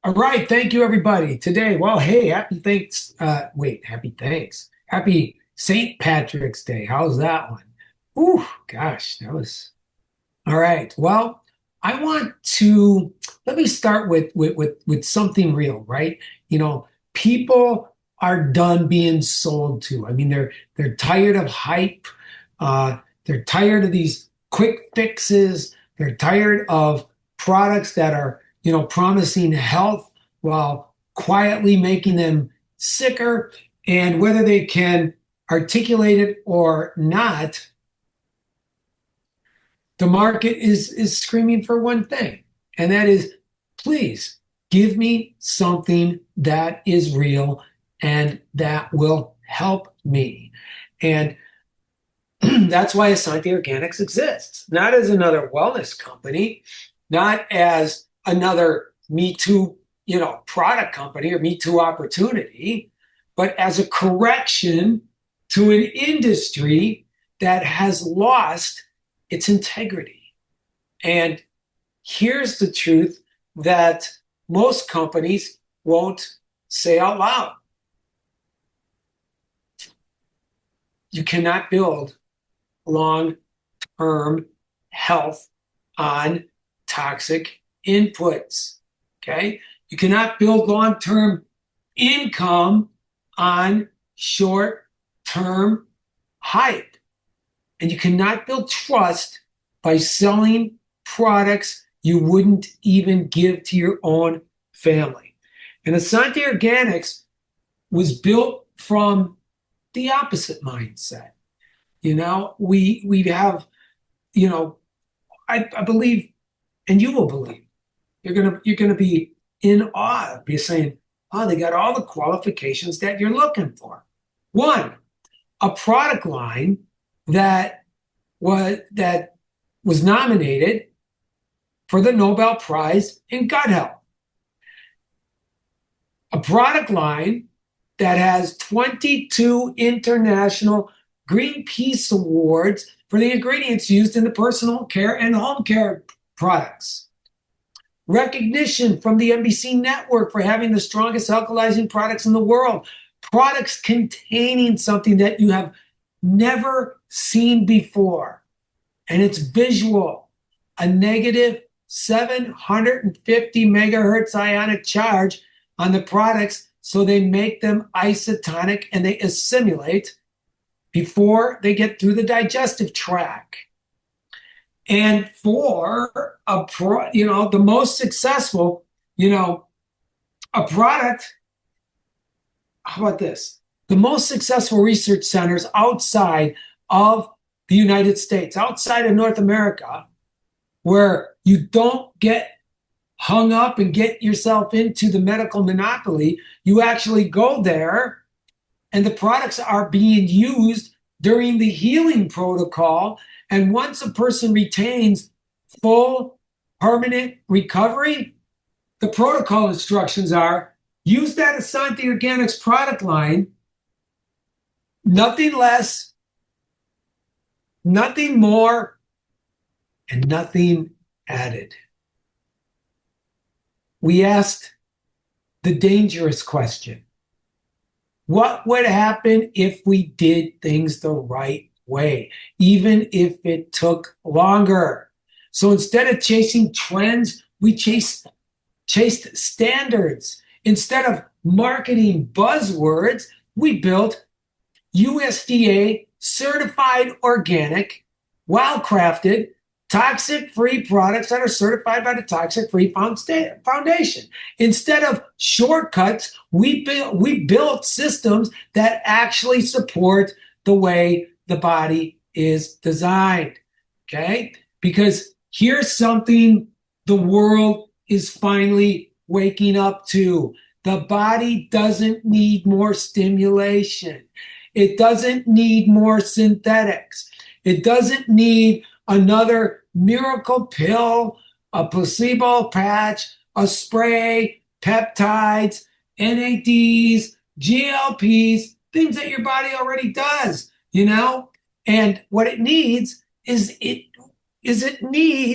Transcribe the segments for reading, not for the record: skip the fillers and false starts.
All right, thank you, everybody. Today, well, hey, happy thanks. Happy St. Patrick's Day. How's that one? Ooh, gosh, that was all right. Well, I want to let me start with something real, right? You know, people are done being sold to. I mean, they're tired of hype. They're tired of these quick fixes. They're tired of products that are, promising health while quietly making them sicker. And whether they can articulate it or not, the market is screaming for one thing, and that is, please give me something that is real and that will help me. And that's why Asante Organics exists, not as another wellness company, not as another Me Too, product company or Me Too opportunity, but as a correction to an industry that has lost its integrity. And here's the truth that most companies won't say out loud. You cannot build long-term health on toxic inputs. Okay? You cannot build long-term income on short-term hype. And you cannot build trust by selling products you wouldn't even give to your own family. And Asante Organics was built from the opposite mindset. We have, I believe, and you will believe, you're gonna be in awe of be saying, oh, they got all the qualifications that you're looking for. One, a product line that was nominated for the Nobel Prize in gut health. A product line that has 22 international Greenpeace awards for the ingredients used in the personal care and home care products. Recognition from the NBC network for having the strongest alkalizing products in the world. Products containing something that you have never seen before. And it's visual. A negative 750 megahertz ionic charge on the products, so they make them isotonic and they assimilate before they get through the digestive tract. And for the most successful, a product, how about this? The most successful research centers outside of the United States, outside of North America, where you don't get hung up and get yourself into the medical monopoly. You actually go there and the products are being used during the healing protocol. And once a person retains full permanent recovery, the protocol instructions are use that Asante Organics product line, nothing less, nothing more, and nothing added. We asked the dangerous question. What would happen if we did things the right way, even if it took longer? So instead of chasing trends, we chased standards. Instead of marketing buzzwords, we built USDA certified organic, well-crafted, toxic-free products that are certified by the Toxic Free Foundation. Instead of shortcuts, we built systems that actually support the way the body is designed. Okay? Because here's something the world is finally waking up to. The body doesn't need more stimulation. It doesn't need more synthetics. It doesn't need another miracle pill, a placebo patch, a spray, peptides, NADs, GLPs, things that your body already does, And what it needs is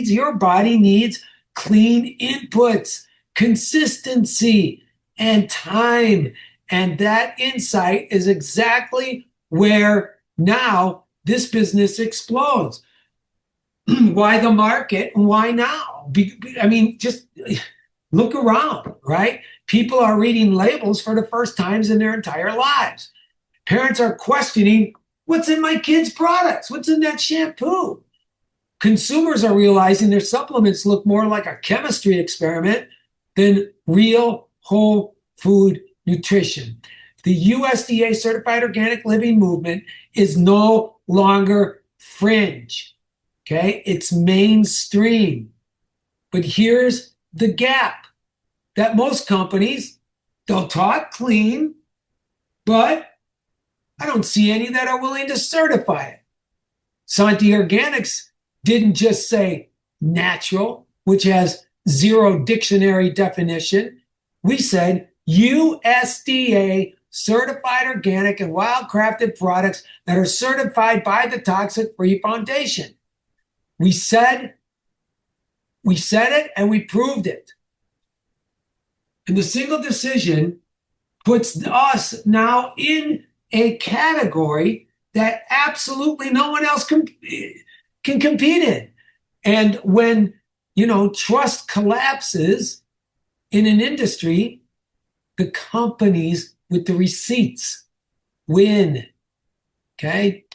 your body needs clean inputs. consistency and time. And that insight is exactly where now this business explodes. Why the market? Why now? I mean, just look around, right? People are reading labels for the first times in their entire lives. Parents are questioning, what's in my kids' products? What's in that shampoo? Consumers are realizing their supplements look more like a chemistry experiment than real whole food nutrition. The USDA certified organic living movement is no longer fringe. Okay, it's mainstream. But here's the gap that most companies, they'll talk clean, but I don't see any that are willing to certify it. Santi Organics didn't just say natural, which has zero dictionary definition. We said USDA certified organic and wildcrafted products that are certified by the Toxic Free Foundation. We said it and we proved it. And the single decision puts us now in a category that absolutely no one else can compete in. And when, trust collapses in an industry, the companies with the receipts win. Okay?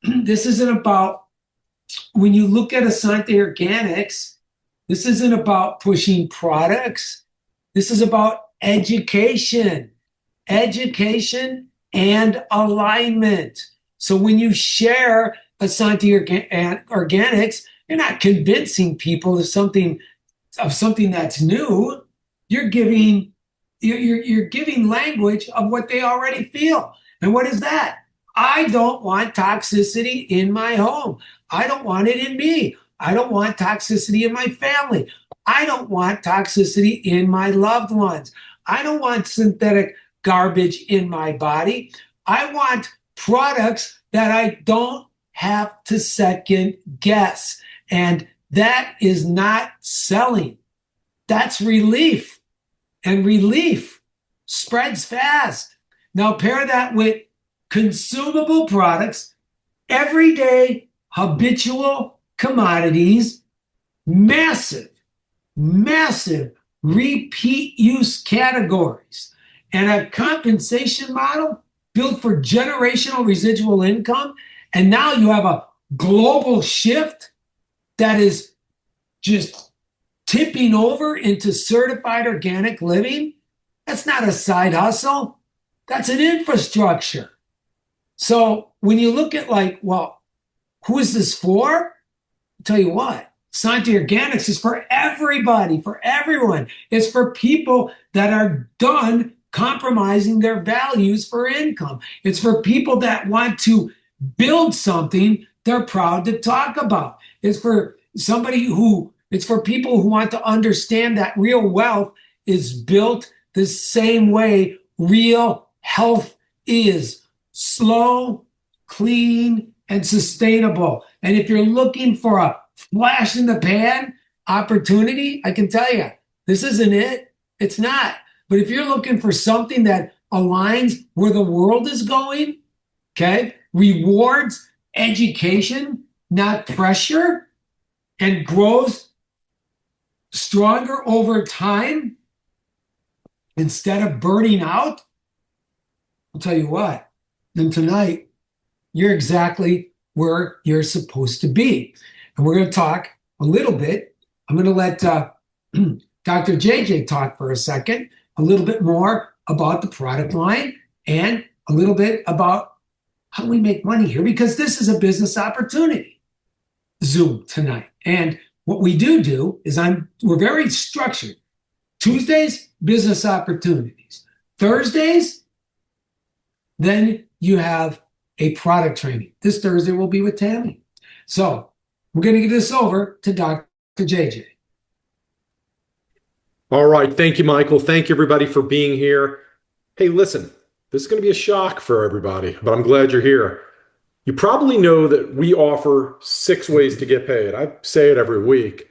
This isn't about, when you look at Asante Organics, this isn't about pushing products. This is about education and alignment. So when you share Asante Organics, you're not convincing people of something that's new. You're giving language of what they already feel. And what is that? I don't want toxicity in my home. I don't want it in me. I don't want toxicity in my family. I don't want toxicity in my loved ones. I don't want synthetic garbage in my body. I want products that I don't have to second guess. And that is not selling. That's relief. And relief spreads fast. Now pair that with consumable products, everyday habitual commodities, massive repeat use categories, and a compensation model built for generational residual income. And now you have a global shift that is just tipping over into certified organic living. That's not a side hustle. That's an infrastructure. So when you look at who is this for? I'll tell you what, Santi Organics is for everybody, for everyone. It's for people that are done compromising their values for income. It's for people that want to build something they're proud to talk about. It's for people who want to understand that real wealth is built the same way real health is: slow, clean, and sustainable. And if you're looking for a flash in the pan opportunity, I can tell you, this isn't it. It's not. But if you're looking for something that aligns where the world is going, okay, rewards education, not pressure, and grows stronger over time instead of burning out, I'll tell you what, then tonight, you're exactly where you're supposed to be. And we're going to talk a little bit. I'm going to let Dr. JJ talk for a second, a little bit more about the product line and a little bit about how do we make money here, because this is a business opportunity Zoom tonight. And what we do is we're very structured. Tuesdays, business opportunities. Thursdays, then you have a product training. This Thursday will be with Tammy. So we're going to give this over to Dr. JJ. All right. Thank you, Michael. Thank you, everybody, for being here. Hey, listen, this is going to be a shock for everybody, but I'm glad you're here. You probably know that we offer 6 ways to get paid. I say it every week,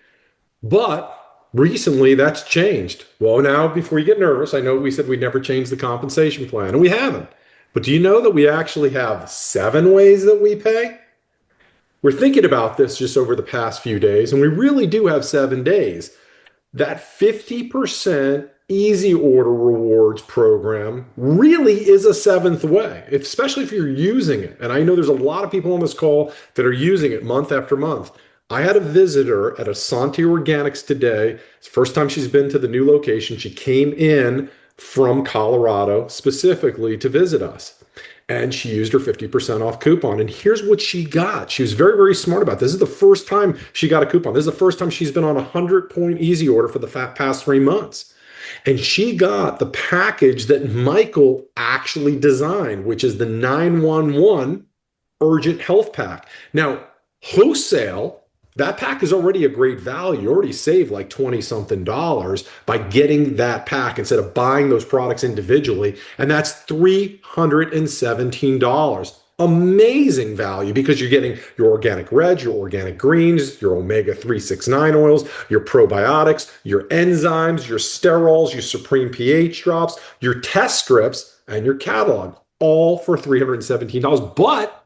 but recently that's changed. Well, now, before you get nervous, I know we said we'd never change the compensation plan, and we haven't. But do you know that we actually have 7 ways that we pay? We're thinking about this just over the past few days, and we really do have 7 days. That 50% easy order rewards program really is a seventh way, especially if you're using it. And I know there's a lot of people on this call that are using it month after month. I had a visitor at Asante Organics today. It's the first time she's been to the new location. She came in from Colorado specifically to visit us. And she used her 50% off coupon. And here's what she got. She was very, very smart about this. This is the first time she got a coupon. This is the first time she's been on a 100-point easy order for the past 3 months. And she got the package that Michael actually designed, which is the 911 Urgent Health Pack. Now, wholesale, that pack is already a great value. You already saved like 20 something dollars by getting that pack instead of buying those products individually. And that's $317. Amazing value because you're getting your organic reds, your organic greens, your omega 369 oils, your probiotics, your enzymes, your sterols, your supreme pH drops, your test strips, and your catalog, all for $317. But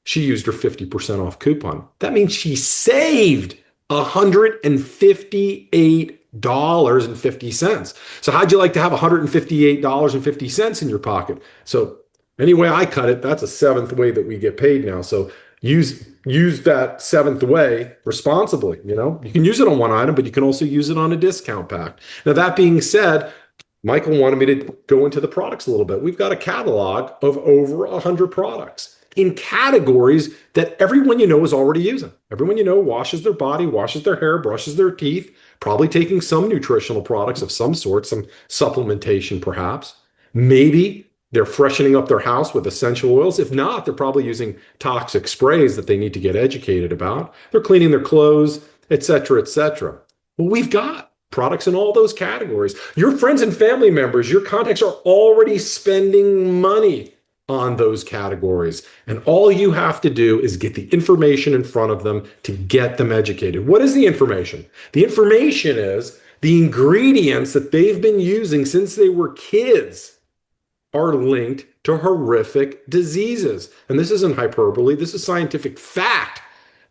she used her 50% off coupon. That means she saved $158.50. So how'd you like to have $158.50 in your pocket? So anyway, I cut it. That's a seventh way that we get paid now. So use that seventh way responsibly. You can use it on one item, but you can also use it on a discount pack. Now, that being said, Michael wanted me to go into the products a little bit. We've got a catalog of over 100 products in categories that everyone is already using. Everyone washes their body, washes their hair, brushes their teeth, probably taking some nutritional products of some sort, some supplementation perhaps. Maybe they're freshening up their house with essential oils. If not, they're probably using toxic sprays that they need to get educated about. They're cleaning their clothes, etc., etc. Well, we've got products in all those categories. Your friends and family members, your contacts are already spending money on those categories. And all you have to do is get the information in front of them to get them educated. What is the information? The information is the ingredients that they've been using since they were kids are linked to horrific diseases. And this isn't hyperbole, this is scientific fact.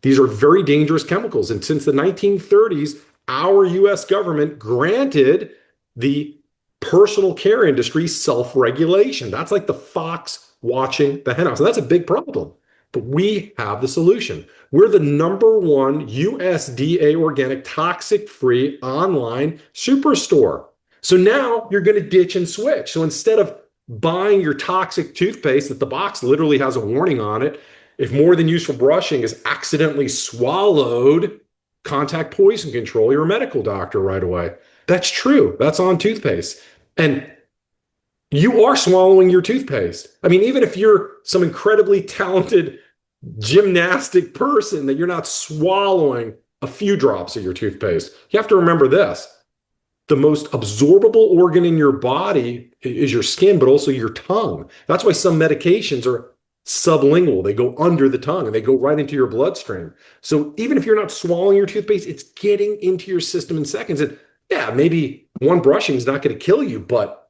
These are very dangerous chemicals. And since the 1930s, our US government granted the personal care industry self-regulation. That's like the fox watching the henhouse. And that's a big problem. But we have the solution. We're the #1 USDA organic toxic-free online superstore. So now you're going to ditch and switch. So instead of buying your toxic toothpaste that the box literally has a warning on it, if more than used for brushing is accidentally swallowed, contact poison control your medical doctor right away. That's true. That's on toothpaste. And you are swallowing your toothpaste. I mean, even if you're some incredibly talented gymnastic person, that you're not swallowing a few drops of your toothpaste. You have to remember this. The most absorbable organ in your body is your skin, but also your tongue. That's why some medications are sublingual. They go under the tongue and they go right into your bloodstream. So even if you're not swallowing your toothpaste, it's getting into your system in seconds. And yeah, maybe one brushing is not going to kill you, but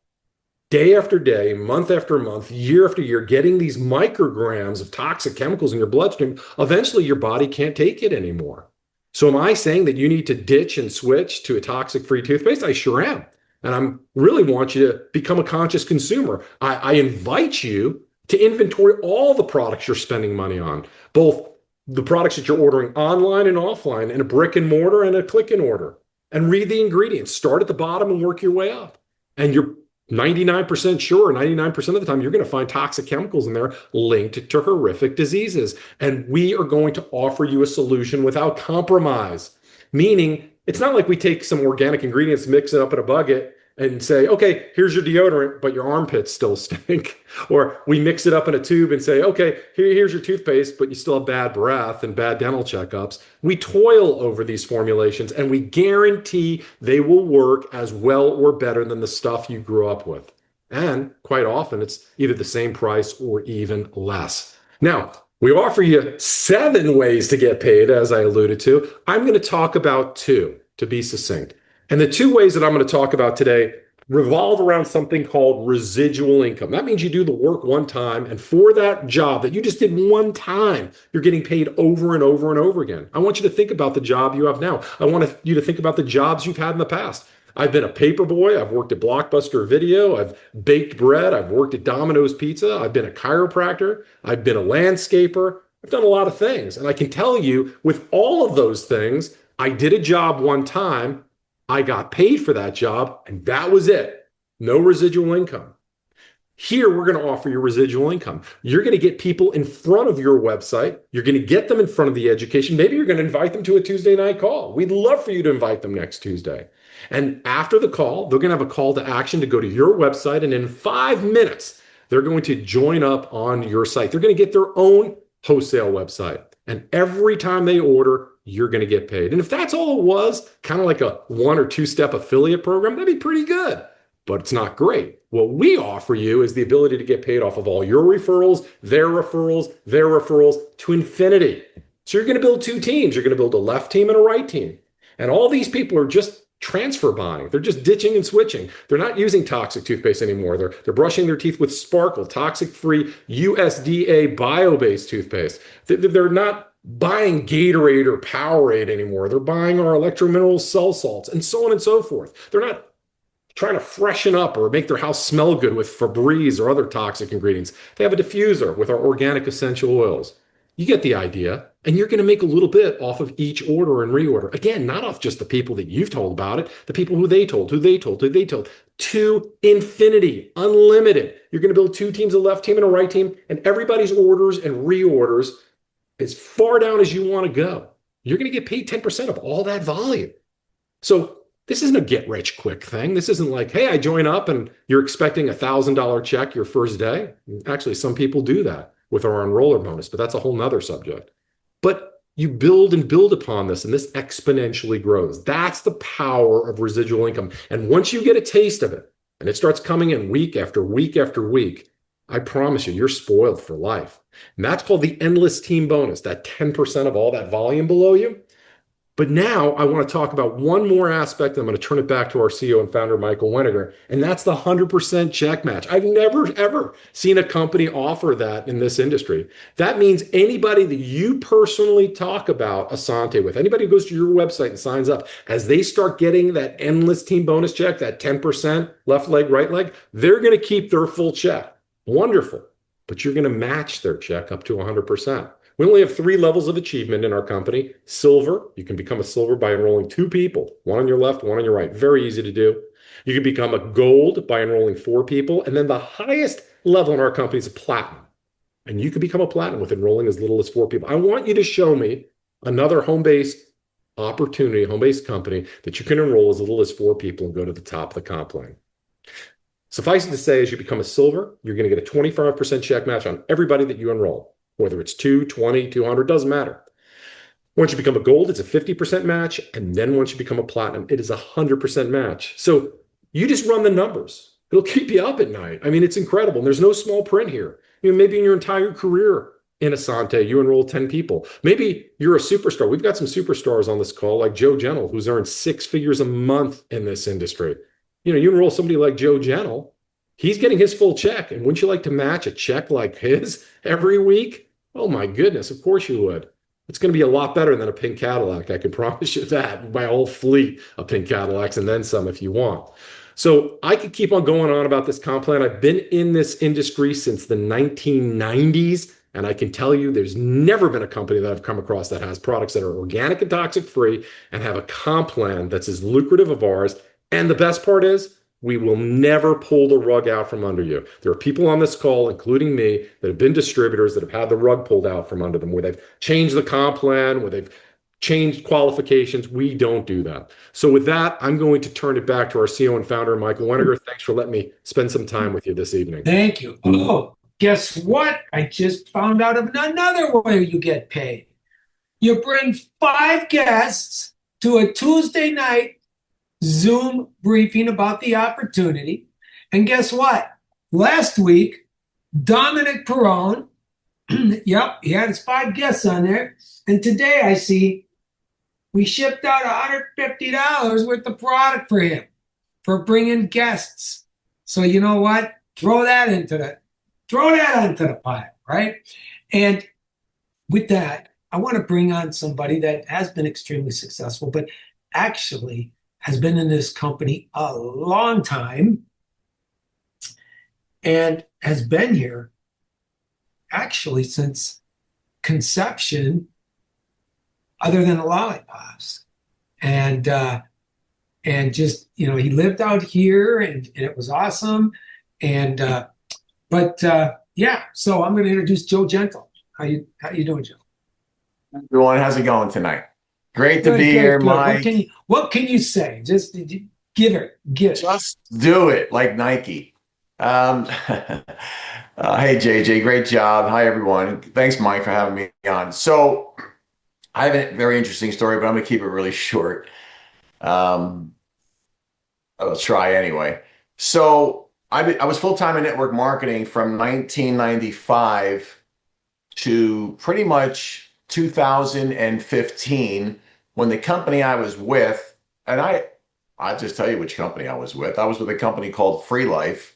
day after day, month after month, year after year, getting these micrograms of toxic chemicals in your bloodstream, eventually your body can't take it anymore. So am I saying that you need to ditch and switch to a toxic-free toothpaste? I sure am. And I really want you to become a conscious consumer. I invite you to inventory all the products you're spending money on, both the products that you're ordering online and offline, in a brick and mortar and a click and order, and read the ingredients. Start at the bottom and work your way up. And you're 99% sure, 99% of the time, you're going to find toxic chemicals in there linked to horrific diseases. And we are going to offer you a solution without compromise. Meaning, it's not like we take some organic ingredients, mix it up in a bucket, and say, okay, here's your deodorant, but your armpits still stink. Or we mix it up in a tube and say, okay, here's your toothpaste, but you still have bad breath and bad dental checkups. We toil over these formulations and we guarantee they will work as well or better than the stuff you grew up with. And quite often it's either the same price or even less. Now, we offer you 7 ways to get paid, as I alluded to. I'm going to talk about 2 to be succinct. And the two ways that I'm going to talk about today revolve around something called residual income. That means you do the work one time, and for that job that you just did one time, you're getting paid over and over and over again. I want you to think about the job you have now. I want you to think about the jobs you've had in the past. I've been a paper boy. I've worked at Blockbuster Video. I've baked bread. I've worked at Domino's Pizza. I've been a chiropractor. I've been a landscaper. I've done a lot of things. And I can tell you, with all of those things, I did a job one time. I got paid for that job, and that was it. No residual income. Here, we're going to offer you residual income. You're going to get people in front of your website. You're going to get them in front of the education. Maybe you're going to invite them to a Tuesday night call. We'd love for you to invite them next Tuesday. And after the call, they're going to have a call to action to go to your website. And in 5 minutes, they're going to join up on your site. They're going to get their own wholesale website. And every time they order, you're going to get paid. And if that's all it was, kind of like a 1 or 2 step affiliate program, that'd be pretty good, but it's not great. What we offer you is the ability to get paid off of all your referrals, their referrals to infinity. So you're going to build 2 teams. You're going to build a left team and a right team. And all these people are just transfer buying. They're just ditching and switching. They're not using toxic toothpaste anymore. They're brushing their teeth with Sparkle, toxic-free USDA bio-based toothpaste. They're not buying Gatorade or Powerade anymore. They're buying our electromineral cell salts and so on and so forth. They're not trying to freshen up or make their house smell good with Febreze or other toxic ingredients. They have a diffuser with our organic essential oils. You get the idea. And you're going to make a little bit off of each order and reorder. Again, not off just the people that you've told about it, the people who they told. To infinity, unlimited. You're going to build 2 teams, a left team and a right team, and everybody's orders and reorders as far down as you want to go. You're going to get paid 10% of all that volume. So this isn't a get rich quick thing. This isn't like, hey, I join up and you're expecting $1,000 check your first day. Actually, some people do that with our enroller bonus, but that's a whole nother subject. But you build and build upon this, and this exponentially grows. That's the power of residual income. And once you get a taste of it, and it starts coming in week after week after week, I promise you, you're spoiled for life. And that's called the endless team bonus, that 10% of all that volume below you. But now I want to talk about one more aspect. I'm going to turn it back to our CEO and founder, Michael Weniger, and that's the 100% check match. I've never, ever seen a company offer that in this industry. That means anybody that you personally talk about Asante with, anybody who goes to your website and signs up, as they start getting that endless team bonus check, that 10% left leg, right leg, they're going to keep their full check. Wonderful. But you're going to match their check up to 100%. We only have 3 levels of achievement in our company. Silver, you can become a silver by enrolling 2 people, one on your left, one on your right. Very easy to do. You can become a gold by enrolling 4 people. And then the highest level in our company is a platinum. And you can become a platinum with enrolling as little as 4 people. I want you to show me another home-based opportunity, a home-based company that you can enroll as little as 4 people and go to the top of the comp line. Suffice it to say, as you become a silver, you're going to get a 25% check match on everybody that you enroll. Whether it's 2, 20, 200, doesn't matter. Once you become a gold, it's a 50% match. And then once you become a platinum, it is a 100% match. So you just run the numbers. It'll keep you up at night. I mean, it's incredible. And there's no small print here. You know, maybe in your entire career in Asante, you enroll 10 people. Maybe you're a superstar. We've got some superstars on this call, like Joe Gentle, who's earned 6 figures a month in this industry. You know, you enroll somebody like Joe Gentle, he's getting his full check. And wouldn't you like to match a check like his every week? Oh my goodness, of course you would. It's going to be a lot better than a pink Cadillac. I can promise you that. My whole fleet of pink Cadillacs and then some if you want. So I could keep on going on about this comp plan. I've been in this industry since the 1990s. And I can tell you there's never been a company that I've come across that has products that are organic and toxic free and have a comp plan that's as lucrative of ours. And the best part is, we will never pull the rug out from under you. There are people on this call, including me, that have been distributors that have had the rug pulled out from under them, where they've changed the comp plan, where they've changed qualifications. We don't do that. So with that, I'm going to turn it back to our CEO and founder, Michael Weniger. Thanks for letting me spend some time with you this evening. Thank you. Oh, guess what? I just found out of another way you get paid. You bring 5 guests to a Tuesday night Zoom briefing about the opportunity. And guess what? Last week, Dominic Perrone, yep, he had his 5 guests on there. And today I see We shipped out $150 worth of product for him for bringing guests. So you know what? Throw that onto the pot, right? And with that, I want to bring on somebody that has been extremely successful, but actually has been in this company a long time and has been here actually since conception, other than the lollipops. And just, he lived out here and it was awesome. And yeah, so I'm going to introduce Joe Gentle. How you doing, Joe? Everyone, how's it going tonight? Great to Good, be good, here, good. Mike. What can you say? Just give it, give it. Just do it like Nike. Hey, JJ, great job. Hi, everyone. Thanks, Mike, for having me on. So, I have a very interesting story, but I'm going to keep it really short. Um, I'll try anyway. So, I was full-time in network marketing from 1995 to pretty much 2015 when the company I was with, and I'll just tell you which company I was with. I was with a company called Free Life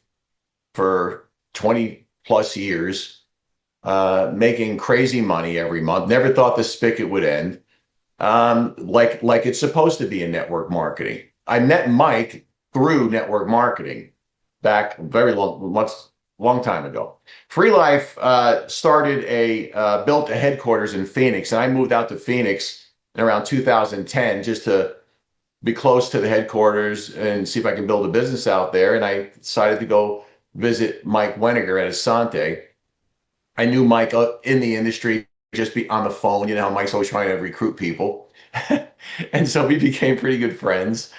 for 20 plus years, making crazy money every month. Never thought the spigot would end. Like it's supposed to be in network marketing. I met Mike through network marketing back very long time ago. Free Life built a headquarters in Phoenix, and I moved out to Phoenix in around 2010 just to be close to the headquarters and see if I can build a business out there. And I decided to go visit Mike Weniger at Asante. I knew Mike in the industry, just be on the phone. You know how Mike's always trying to recruit people. And so we became pretty good friends.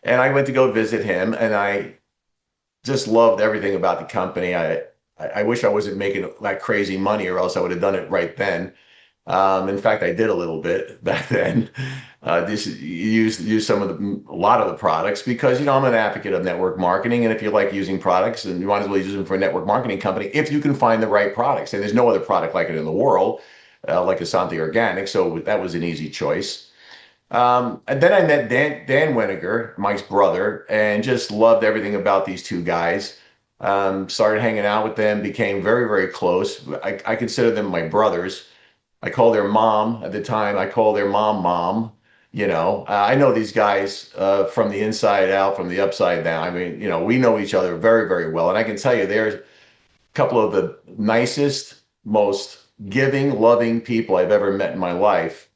And I went to go visit him, and I just loved everything about the company. I wish I wasn't making that crazy money, or else I would have done it right then. In fact, I did a little bit back then. This use a lot of the products because I'm an advocate of network marketing, and if you like using products, and you might as well use them for a network marketing company if you can find the right products. And there's no other product like it in the world, like Asante Organic, so that was an easy choice. And then I met Dan Weniger, Mike's brother, and just loved everything about these two guys. Started hanging out with them, became very, very close. I consider them my brothers. I call their mom at the time. I call their mom. I know these guys from the inside out, from the upside down. I mean, we know each other very, very well. And I can tell you, there's a couple of the nicest, most giving, loving people I've ever met in my life.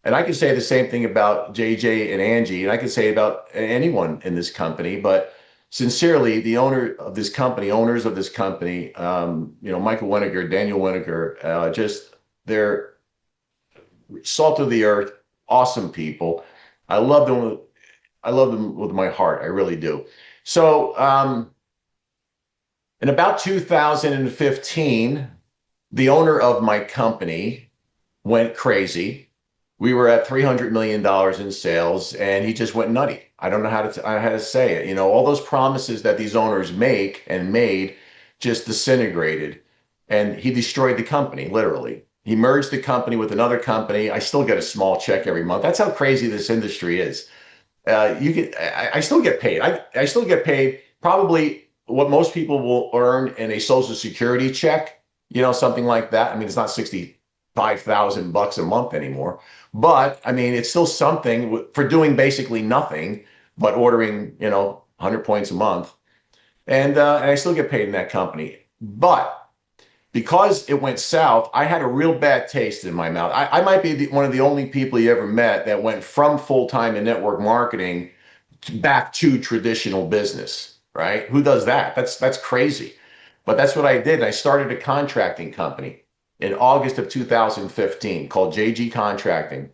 And I can say the same thing about JJ and Angie, and I can say about anyone in this company. But sincerely, the owners of this company, Michael Weniger, Daniel Weniger, they're salt of the earth, awesome people. I love them. I love them with my heart. I really do. So, in about 2015, the owner of my company went crazy. We were at $300 million in sales, and he just went nutty. I don't know how to say it. All those promises that these owners make and made just disintegrated, and he destroyed the company, literally. He merged the company with another company. I still get a small check every month. That's how crazy this industry is. I still get paid. I still get paid probably what most people will earn in a Social Security check, something like that. I mean, it's not $65,000 a month anymore, but I mean, it's still something for doing basically nothing but ordering, 100 points a month. And I still get paid in that company. But because it went south, I had a real bad taste in my mouth. I might be one of the only people you ever met that went from full-time in network marketing back to traditional business, right? Who does that? That's crazy. But that's what I did. I started a contracting company in August of 2015 called JG Contracting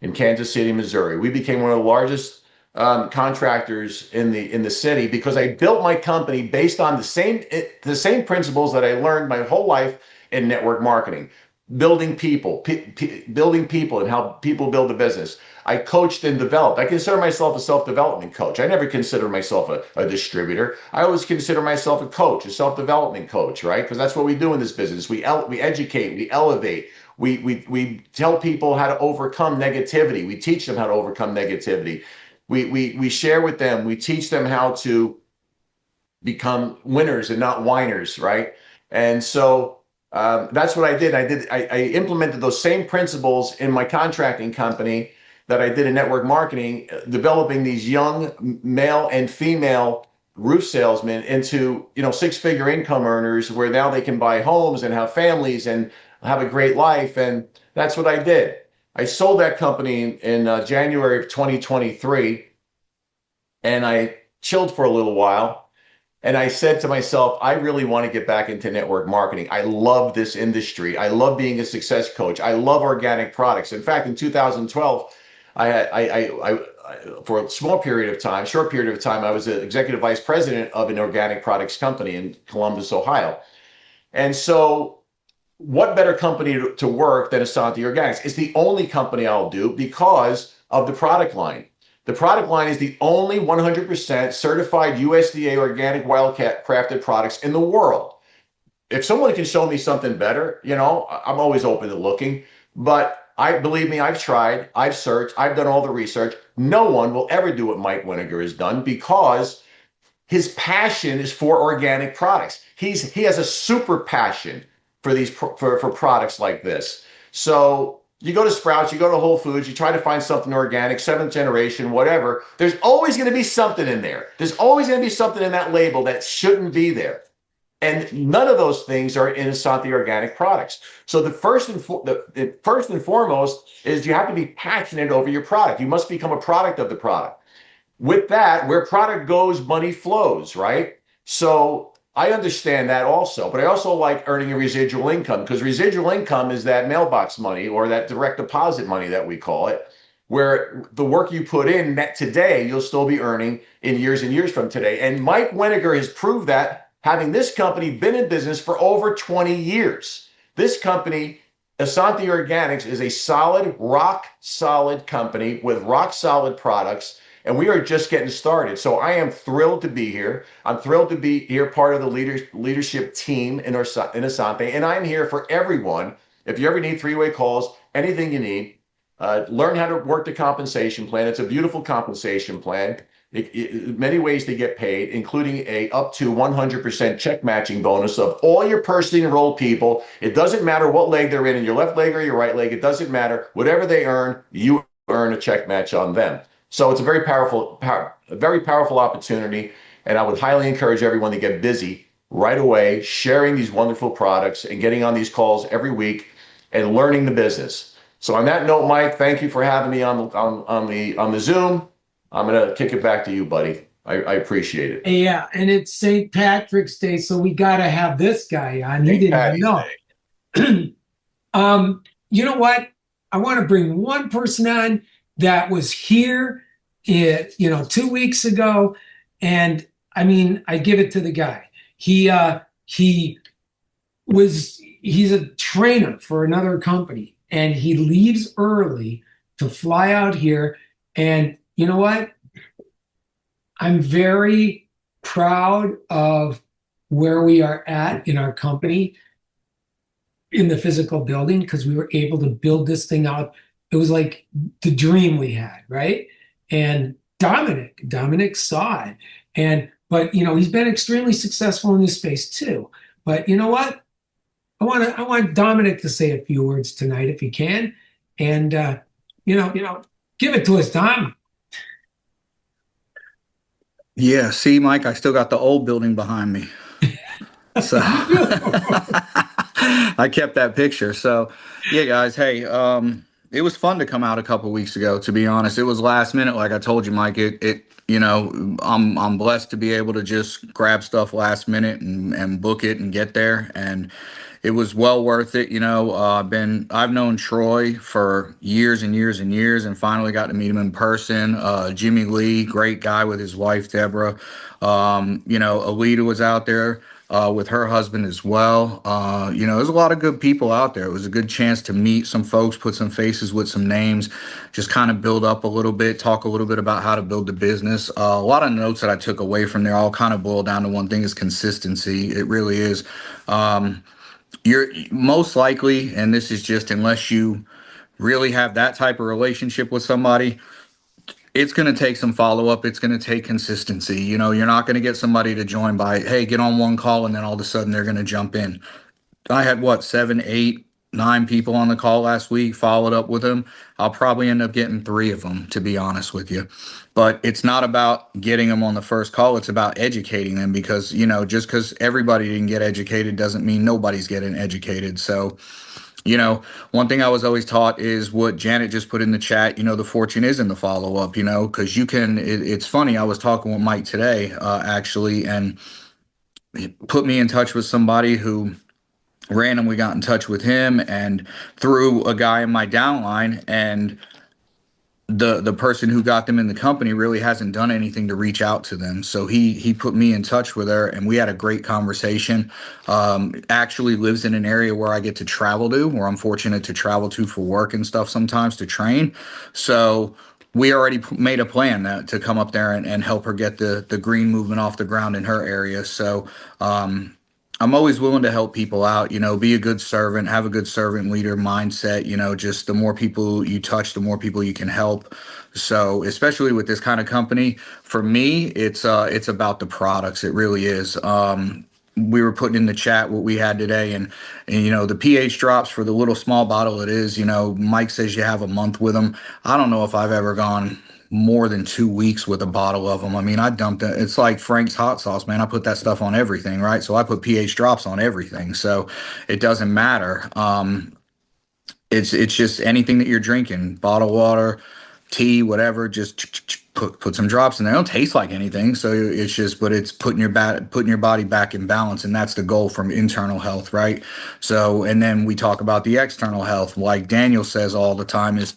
in Kansas City, Missouri. We became one of the largest contractors in the city because I built my company based on the same principles that I learned my whole life in network marketing. Building people and how people build a business. I coached and developed. I consider myself a self-development coach. I never consider myself a distributor. I always consider myself a coach, a self-development coach, right? Because that's what we do in this business. We educate, we elevate, We tell people how to overcome negativity. We teach them how to overcome negativity. We share with them. We teach them how to become winners and not whiners, right? And so that's what I did. I implemented those same principles in my contracting company that I did in network marketing, developing these young male and female roof salesmen into, you know, six-figure income earners, where now they can buy homes and have families and have a great life. And that's what I did. I sold that company in January of 2023, and I chilled for a little while. And I said to myself, I really want to get back into network marketing. I love this industry. I love being a success coach. I love organic products. In fact, in 2012, for a small period of time, short period of time, I was the executive vice president of an organic products company in Columbus, Ohio. And so what better company to work than Asante Organics? It's the only company I'll do because of the product line. The product line is the only 100% certified USDA organic wildcat crafted products in the world. If someone can show me something better, you know, I'm always open to looking. But believe me, I've tried, I've searched, I've done all the research. No one will ever do what Mike Winiger has done, because his passion is for organic products. He has a super passion for these for products like this. So you go to Sprouts, you go to Whole Foods, you try to find something organic, seventh generation, whatever. There's always going to be something in there. There's always going to be something in that label that shouldn't be there. And none of those things are in Asante Organic products. So the first and foremost is you have to be passionate over your product. You must become a product of the product. With that, where product goes, money flows, right? So I understand that also, but I also like earning a residual income, because residual income is that mailbox money, or that direct deposit money that we call it, where the work you put in net today, you'll still be earning in years and years from today. And Mike Winiger has proved that, having this company been in business for over 20 years. This company, Asante Organics, is a solid, rock solid company with rock solid products. And we are just getting started. So I am thrilled to be here. I'm thrilled to be here, part of the leadership team in Asante. And I'm here for everyone. If you ever need three-way calls, anything you need, learn how to work the compensation plan. It's a beautiful compensation plan. Many ways to get paid, including a up to 100% check matching bonus of all your personally enrolled people. It doesn't matter what leg they're in your left leg or your right leg. It doesn't matter. Whatever they earn, you earn a check match on them. So it's a very powerful opportunity, and I would highly encourage everyone to get busy right away, sharing these wonderful products and getting on these calls every week and learning the business. So on that note, Mike, thank you for having me on the Zoom. I'm gonna kick it back to you, buddy. I appreciate it. Yeah, and it's St. Patrick's Day, so we got to have this guy on. He didn't know. You know what? I want to bring one person on that was here, 2 weeks ago, and I mean, I give it to the guy. He's a trainer for another company, and he leaves early to fly out here. And you know what? I'm very proud of where we are at in our company in the physical building, because we were able to build this thing out. It was like the dream we had, right? And Dominic saw it. But he's been extremely successful in this space too. But you know what? I want Dominic to say a few words tonight if he can. And give it to us, Dom. Yeah, see, Mike, I still got the old building behind me. So I kept that picture. So yeah, guys, hey, it was fun to come out a couple weeks ago, to be honest. It was last minute, like I told you, Mike. I'm blessed to be able to just grab stuff last minute and book it and get there. And it was well worth it. I've known Troy for years and years and years, and finally got to meet him in person. Jimmy Lee, great guy with his wife, Deborah. Alita was out there with her husband as well. There's a lot of good people out there. It was a good chance to meet some folks, put some faces with some names, just kind of build up a little bit, talk a little bit about how to build the business. A lot of notes that I took away from there all kind of boil down to one thing: is consistency. It really is. You're most likely, and this is just unless you really have that type of relationship with somebody, it's going to take some follow up. It's going to take consistency. You know, you're not going to get somebody to join by, hey, get on one call, and then all of a sudden they're going to jump in. I had what, 7, 8, 9 people on the call last week, followed up with them. I'll probably end up getting 3 of them, to be honest with you. But it's not about getting them on the first call. It's about educating them because, you know, just because everybody didn't get educated doesn't mean nobody's getting educated. So, you know, one thing I was always taught is what Janet just put in the chat. You know, the fortune is in the follow up, you know, because you can. It's funny. I was talking with Mike today, actually, and he put me in touch with somebody who randomly got in touch with him and through a guy in my downline, and the person who got them in the company really hasn't done anything to reach out to them. So he put me in touch with her, and we had a great conversation. Actually lives in an area where I get to travel to, where I'm fortunate to travel to for work and stuff sometimes to train. So we already made a plan to come up there and help her get the green movement off the ground in her area. So I'm always willing to help people out, you know, be a good servant, have a good servant leader mindset, you know, just the more people you touch, the more people you can help. So, especially with this kind of company, for me, it's about the products. It really is. We were putting in the chat what we had today, and you know, the pH drops for the little small bottle it is, you know, Mike says you have a month with them. I don't know if I've ever gone more than 2 weeks with a bottle of them. I mean, I dumped it. It's like Frank's hot sauce, man. I put that stuff on everything, right? So I put pH drops on everything. So it doesn't matter. It's just anything that you're drinking, bottled water, tea, whatever, just put some drops in there. They don't taste like anything. So it's just, but it's putting your body back in balance. And that's the goal from internal health, right? So, and then we talk about the external health, like Daniel says all the time is,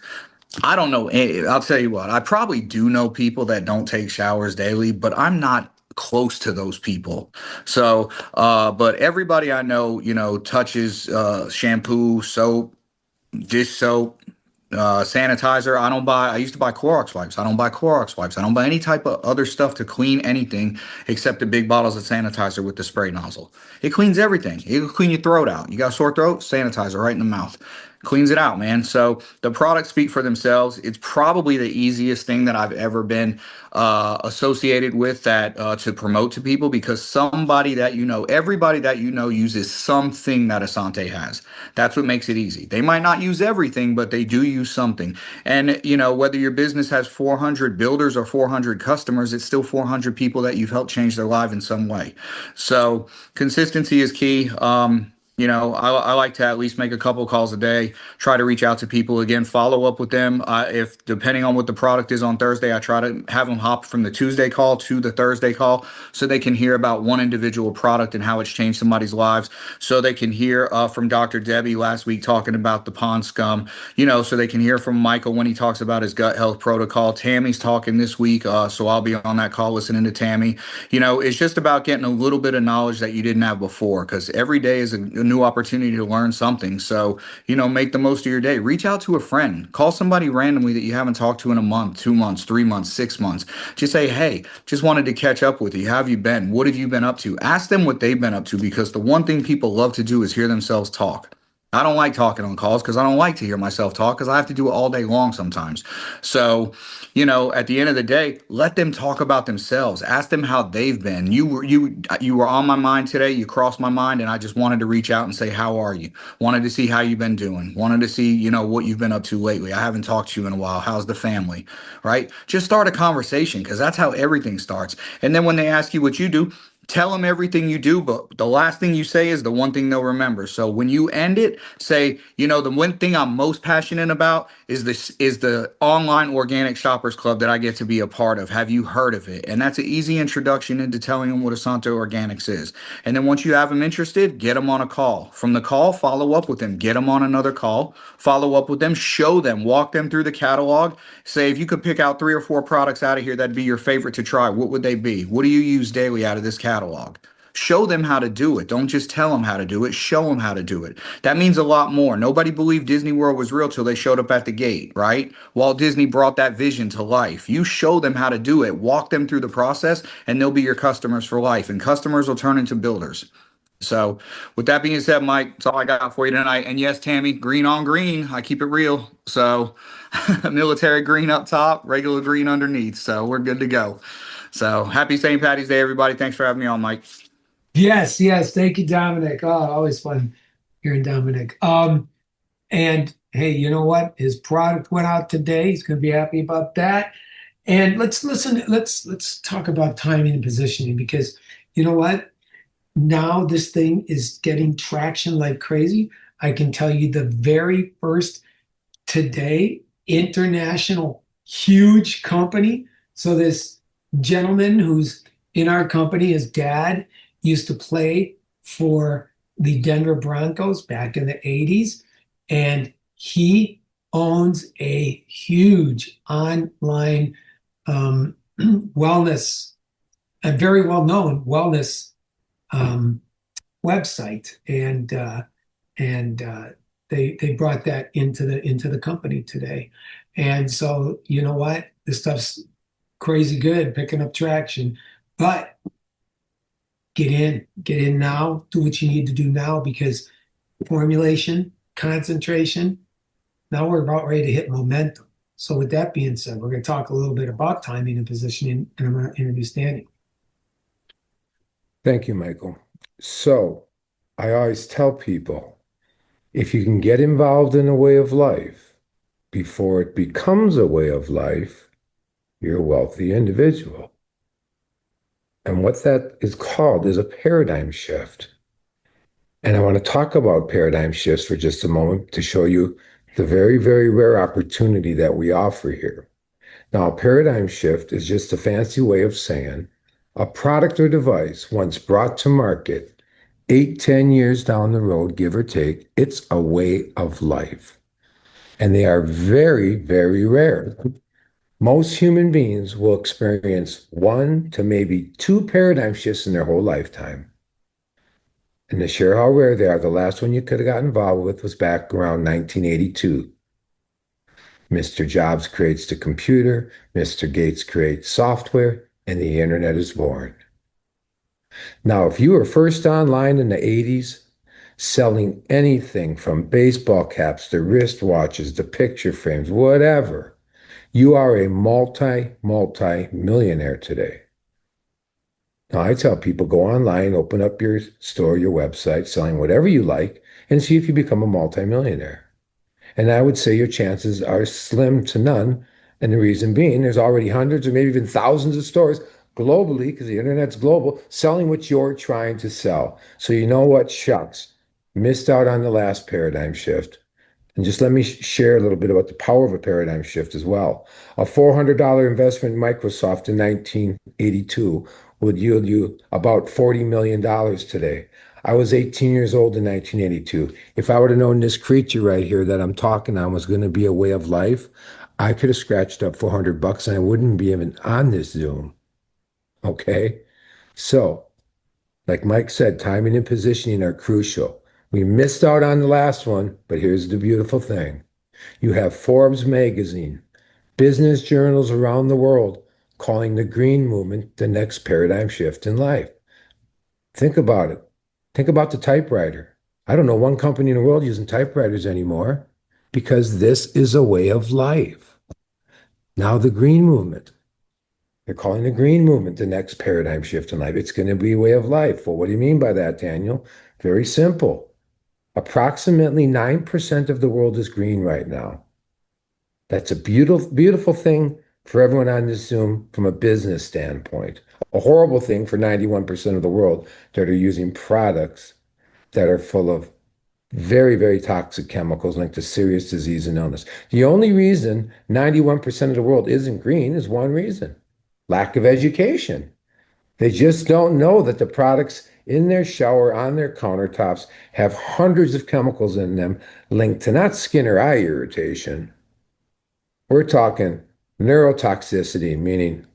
I don't know. I'll tell you what, I probably do know people that don't take showers daily, but I'm not close to those people. So, but everybody I know, you know, touches shampoo, soap, dish soap, sanitizer. I used to buy Clorox wipes. I don't buy Clorox wipes. I don't buy any type of other stuff to clean anything except the big bottles of sanitizer with the spray nozzle. It cleans everything. It'll clean your throat out. You got a sore throat? Sanitizer right in the mouth. Cleans it out, man. So the products speak for themselves. It's probably the easiest thing that I've ever been associated with that to promote to people, because somebody that you know, everybody that you know uses something that Asante has. That's what makes it easy. They might not use everything, but they do use something. And, you know, whether your business has 400 builders or 400 customers, it's still 400 people that you've helped change their life in some way. So consistency is key. You know, I like to at least make a couple calls a day, try to reach out to people again, follow up with them. If depending on what the product is on Thursday, I try to have them hop from the Tuesday call to the Thursday call so they can hear about one individual product and how it's changed somebody's lives. So they can hear from Dr. Debbie last week talking about the pond scum, you know, so they can hear from Michael when he talks about his gut health protocol. Tammy's talking this week, so I'll be on that call listening to Tammy. You know, it's just about getting a little bit of knowledge that you didn't have before, because every day is a new opportunity to learn something. So, you know, make the most of your day. Reach out to a friend. Call somebody randomly that you haven't talked to in a month, 2 months, 3 months, 6 months. Just say, hey, just wanted to catch up with you. How have you been? What have you been up to? Ask them what they've been up to, because the one thing people love to do is hear themselves talk. I don't like talking on calls because I don't like to hear myself talk, because I have to do it all day long sometimes. So, you know, at the end of the day, let them talk about themselves. Ask them how they've been. You were on my mind today. You crossed my mind, and I just wanted to reach out and say, how are you? Wanted to see how you've been doing. Wanted to see, you know, what you've been up to lately. I haven't talked to you in a while. How's the family? Right? Just start a conversation, because that's how everything starts. And then when they ask you what you do, tell them everything you do, but the last thing you say is the one thing they'll remember. So when you end it, say, you know, the one thing I'm most passionate about is the online organic shoppers club that I get to be a part of. Have you heard of it? And that's an easy introduction into telling them what Asante Organics is. And then once you have them interested, get them on a call. From the call, follow up with them. Get them on another call. Follow up with them. Show them. Walk them through the catalog. Say, if you could pick out 3 or 4 products out of here that'd be your favorite to try, what would they be? What do you use daily out of this catalog? Show them how to do it. Don't just tell them how to do it. Show them how to do it. That means a lot more. Nobody believed Disney World was real till they showed up at the gate, right? Walt Disney brought that vision to life. You show them how to do it. Walk them through the process, and they'll be your customers for life. And customers will turn into builders. So with that being said, Mike, that's all I got for you tonight. And yes, Tammy, green on green. I keep it real. So military green up top, regular green underneath. So we're good to go. So happy St. Patty's Day, everybody. Thanks for having me on, Mike. Yes, yes. Thank you, Dominic. Oh, always fun hearing Dominic. And hey, you know what? His product went out today. He's going to be happy about that. And let's listen. Let's talk about timing and positioning because you know what? Now this thing is getting traction like crazy. I can tell you the very first today international huge company. So this gentleman who's in our company, his dad used to play for the Denver Broncos back in the 80s, and he owns a huge online wellness, a very well-known wellness website, and they brought that into the company today, and so you know what, this stuff's crazy good, picking up traction, but get in now, do what you need to do now because formulation, concentration. Now we're about ready to hit momentum. So with that being said, we're going to talk a little bit about timing and positioning, and I'm going to introduce Daniel. Thank you, Michael. So I always tell people, if you can get involved in a way of life before it becomes a way of life, you're a wealthy individual. And what that is called is a paradigm shift. And I want to talk about paradigm shifts for just a moment to show you the very, very rare opportunity that we offer here. Now, a paradigm shift is just a fancy way of saying a product or device once brought to market 8, 10 years down the road, give or take, it's a way of life. And they are very, very rare. Most human beings will experience 1 to maybe 2 paradigm shifts in their whole lifetime. And to share how rare they are, the last one you could have got involved with was back around 1982. Mr. Jobs creates the computer, Mr. Gates creates software, and the internet is born. Now, if you were first online in the 80s, selling anything from baseball caps to wristwatches to picture frames, whatever, you are a multi-millionaire today. Now, I tell people, go online, open up your store, your website, selling whatever you like, and see if you become a multimillionaire. And I would say your chances are slim to none. And the reason being, there's already hundreds or maybe even thousands of stores globally, because the internet's global, selling what you're trying to sell. So you know what? Shucks. Missed out on the last paradigm shift. And just let me share a little bit about the power of a paradigm shift as well. A $400 investment in Microsoft in 1982 would yield you about $40 million today. I was 18 years old in 1982. If I would have known this creature right here that I'm talking on was going to be a way of life, I could have scratched up $400 and I wouldn't be even on this Zoom. Okay? So, like Mike said, timing and positioning are crucial. We missed out on the last one, but here's the beautiful thing. You have Forbes magazine, business journals around the world calling the green movement the next paradigm shift in life. Think about it. Think about the typewriter. I don't know one company in the world using typewriters anymore because this is a way of life. Now the green movement. They're calling the green movement the next paradigm shift in life. It's going to be a way of life. Well, what do you mean by that, Daniel? Very simple. Approximately 9% of the world is green right now. That's a beautiful, beautiful thing for everyone on this Zoom from a business standpoint. A horrible thing for 91% of the world that are using products that are full of very, very toxic chemicals linked to serious disease and illness. The only reason 91% of the world isn't green is one reason: lack of education. They just don't know that the products in their shower, on their countertops, have hundreds of chemicals in them linked to not skin or eye irritation. We're talking neurotoxicity, meaning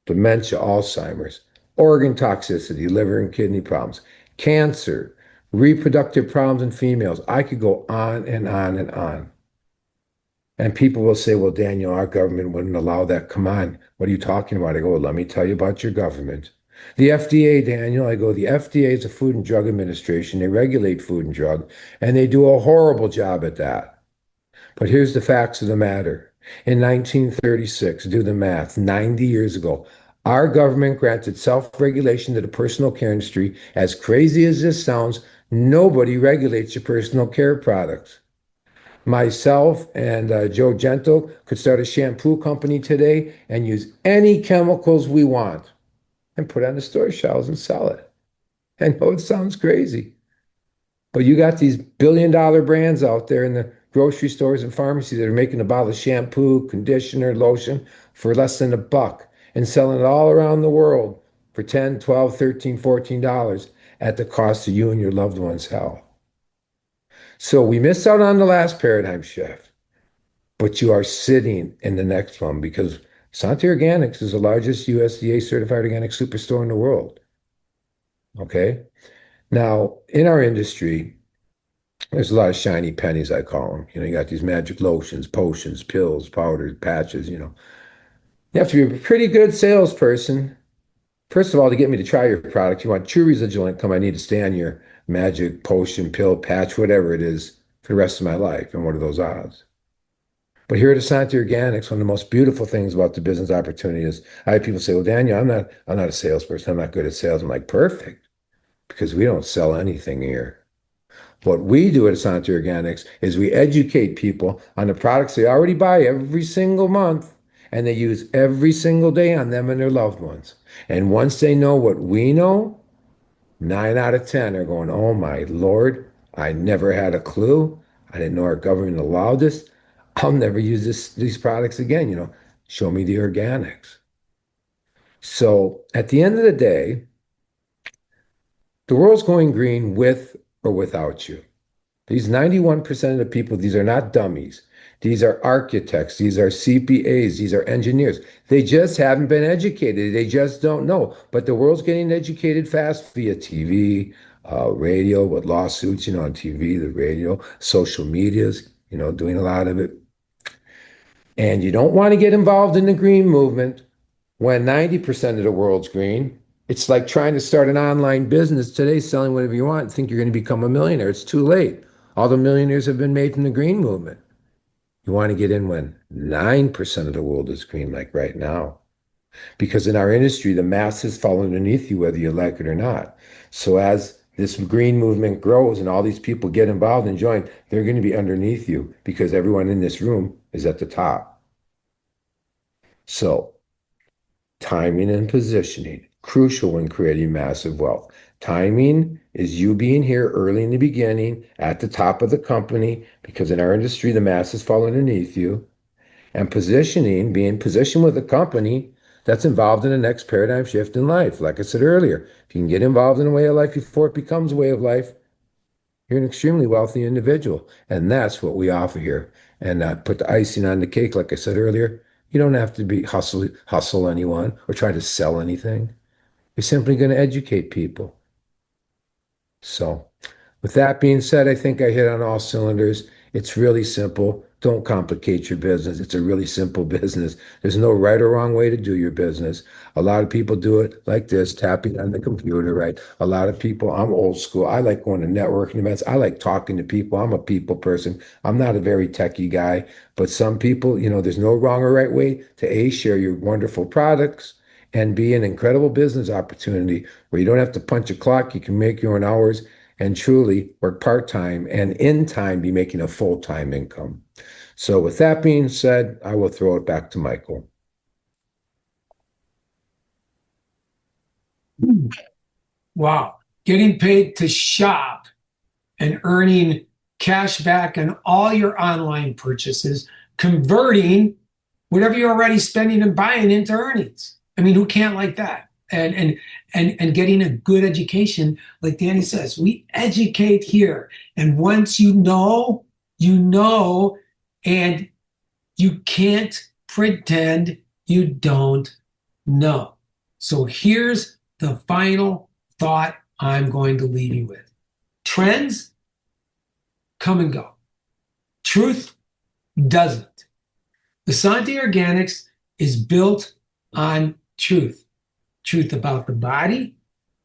dementia, Alzheimer's, organ toxicity, liver and kidney problems, cancer, reproductive problems in females. I could go on and on and on. And people will say, well, Daniel, our government wouldn't allow that. Come on, what are you talking about? I go, well, let me tell you about your government. The FDA, Daniel, I go, the FDA is the Food and Drug Administration. They regulate food and drug, and they do a horrible job at that. But here's the facts of the matter. In 1936, do the math, 90 years ago, our government granted self-regulation to the personal care industry. As crazy as this sounds, nobody regulates your personal care products. Myself and Joe Gentle could start a shampoo company today and use any chemicals we want and put it on the store shelves and sell it. I know it sounds crazy, but you got these billion-dollar brands out there in the grocery stores and pharmacies that are making a bottle of shampoo, conditioner, lotion for less than $1 and selling it all around the world for $10, $12, $13, $14 at the cost of you and your loved one's health. So we missed out on the last paradigm shift, but you are sitting in the next one because Santé Organics is the largest USDA certified organic superstore in the world. Okay. Now, in our industry, there's a lot of shiny pennies, I call them. You got these magic lotions, potions, pills, powders, patches. You have to be a pretty good salesperson. First of all, to get me to try your product, you want true residual income. I need to stay on your magic potion, pill, patch, whatever it is, for the rest of my life. And what are those odds? But here at Asante Organics, one of the most beautiful things about the business opportunity is I have people say, well, Daniel, I'm not a salesperson. I'm not good at sales. I'm like, perfect, because we don't sell anything here. What we do at Asante Organics is we educate people on the products they already buy every single month and they use every single day on them and their loved ones. And once they know what we know, 9 out of 10 are going, oh my Lord, I never had a clue. I didn't know our government allowed this. I'll never use these products again. Show me the organics. So at the end of the day, the world's going green with or without you. These 91% of the people, these are not dummies. These are architects. These are CPAs. These are engineers. They just haven't been educated. They just don't know. But the world's getting educated fast via TV, radio, with lawsuits, on TV, the radio, social medias, doing a lot of it. And you don't want to get involved in the green movement when 90% of the world's green. It's like trying to start an online business today, selling whatever you want, and think you're going to become a millionaire. It's too late. All the millionaires have been made from the green movement. You want to get in when 9% of the world is green, like right now. Because in our industry, the masses fall underneath you, whether you like it or not. So as this green movement grows and all these people get involved and join, they're going to be underneath you because everyone in this room is at the top. So timing and positioning, crucial when creating massive wealth. Timing is you being here early in the beginning at the top of the company, because in our industry, the masses fall underneath you. And positioning, being positioned with a company that's involved in the next paradigm shift in life. Like I said earlier, if you can get involved in a way of life before it becomes a way of life, you're an extremely wealthy individual. And that's what we offer here. And put the icing on the cake, like I said earlier, you don't have to be hustle anyone or try to sell anything. You're simply going to educate people. So with that being said, I think I hit on all cylinders. It's really simple. Don't complicate your business. It's a really simple business. There's no right or wrong way to do your business. A lot of people do it like this, tapping on the computer, right? A lot of people, I'm old school. I like going to networking events. I like talking to people. I'm a people person. I'm not a very techie guy, but some people, there's no wrong or right way to share your wonderful products and be an incredible business opportunity where you don't have to punch a clock. You can make your own hours and truly work part-time and in time be making a full-time income. So with that being said, I will throw it back to Michael. Wow. Getting paid to shop and earning cash back on all your online purchases, converting whatever you're already spending and buying into earnings. I mean, who can't like that? And getting a good education, like Danny says, we educate here. And once you know, and you can't pretend you don't know. So here's the final thought I'm going to leave you with. Trends come and go. Truth doesn't. Asante Organics is built on truth. truth about the body,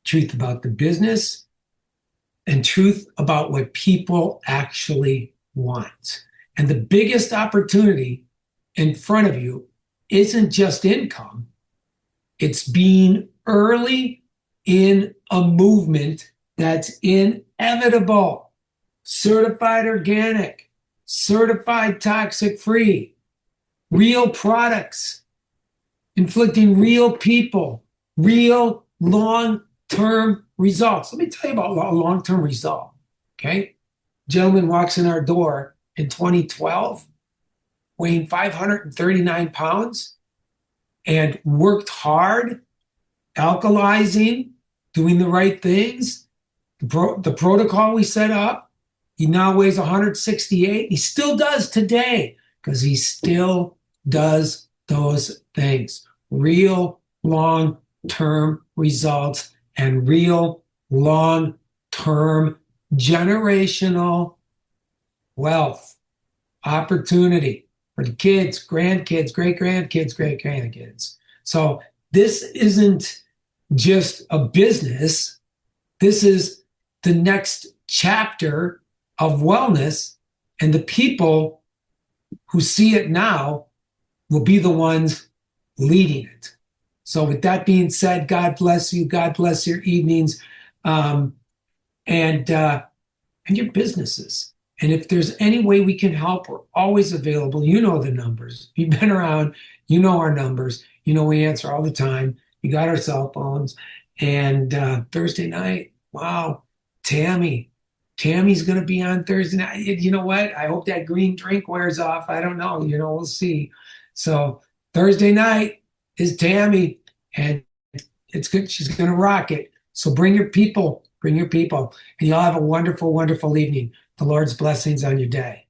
truth about the business, and truth about what people actually want. And the biggest opportunity in front of you isn't just income, it's being early in a movement that's inevitable. Certified organic, certified toxic free, real products, inflicting real people, real long-term results. Let me tell you about a long-term result, okay? Gentleman walks in our door in 2012, weighing 539 pounds, and worked hard, alkalizing, doing the right things, the protocol we set up. He now weighs 168. He still does today because he still does those things. Real long-term results and real long-term generational wealth, opportunity for the kids, grandkids, great-grandkids, great-grandkids. So this isn't just a business. This is the next chapter of wellness, and the people who see it now will be the ones leading it. So with that being said, God bless you. God bless your evenings, and your businesses. And if there's any way we can help, we're always available. You know the numbers. If you've been around, you know our numbers. You know we answer all the time. You got our cell phones. And Thursday night, wow, Tammy's going to be on Thursday night. You know what? I hope that green drink wears off. I don't know. We'll see. So Thursday night is Tammy, and it's good. She's going to rock it. So bring your people, and you'll have a wonderful, wonderful evening. The Lord's blessings on your day.